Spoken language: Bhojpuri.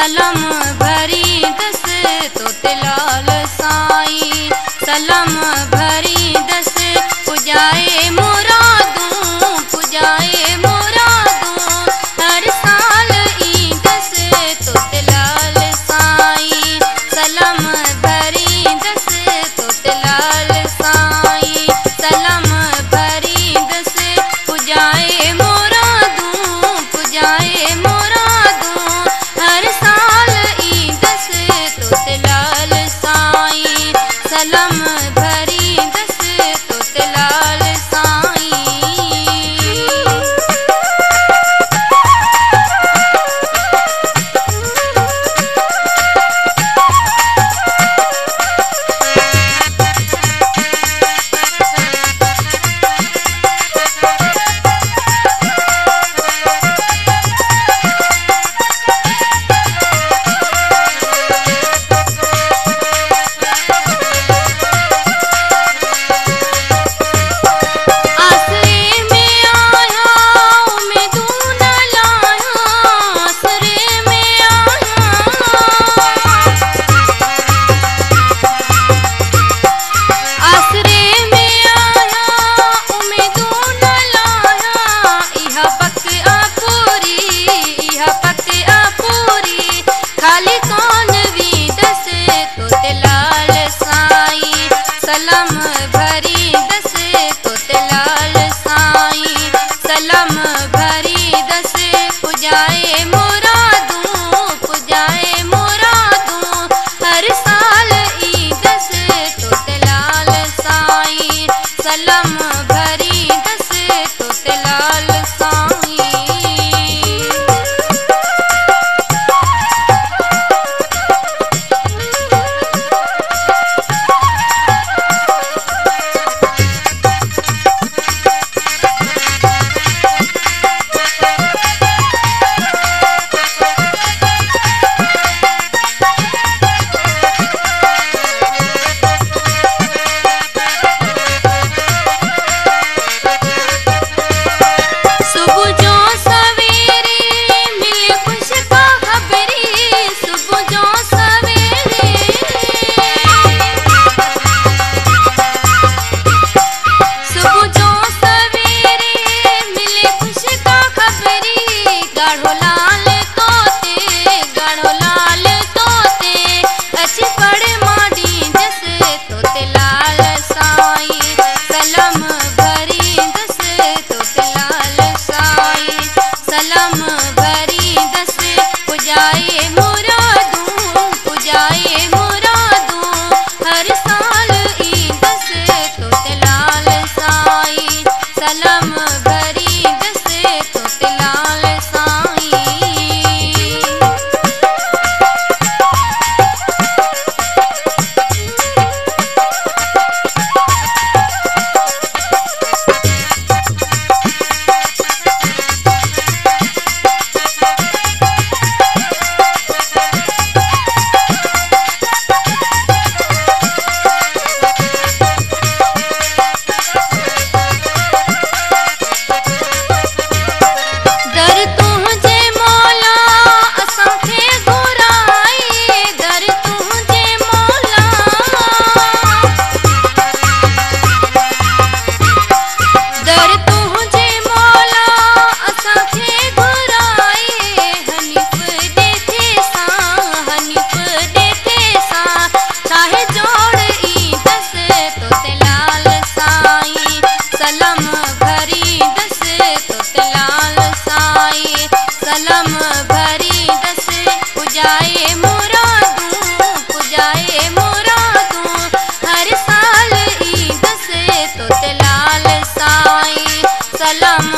सलम भरी दस तोते लाल साईं, सलम भरी दस पुजाए मुरादूं, पुजाए मुरादूं, हर साल ई दस तोते लाल साईं, सलम भरी दस तोते लाल साईं, सलम भरी दस पुजाए मुरादूं, पुजाए मुरादूं, हर साल ई दस तोते लाल साईं, सलम भरी दस तोते लाल साईं। सलम भरी दस तोते लाल साईं, सलम भरी दस पुजाए मुरादूं, पुजाए मुरादूं, हर साल ई दस तोते लाल साईं, सलम भरी दस तोते लाल साईं। सलम भरी दस पुजाए मुरादूं, पुजाए मुरादूं, हर साल ई दस तोते लाल साईं, सलम भरी दस तोते लाल साईं। सलम भरी दस तोते लाल साईं, सलम भरी दस पुजाए मुरादूं, पुजाए मुरादूं, हर साल ई दस तोते लाल साईं, सलम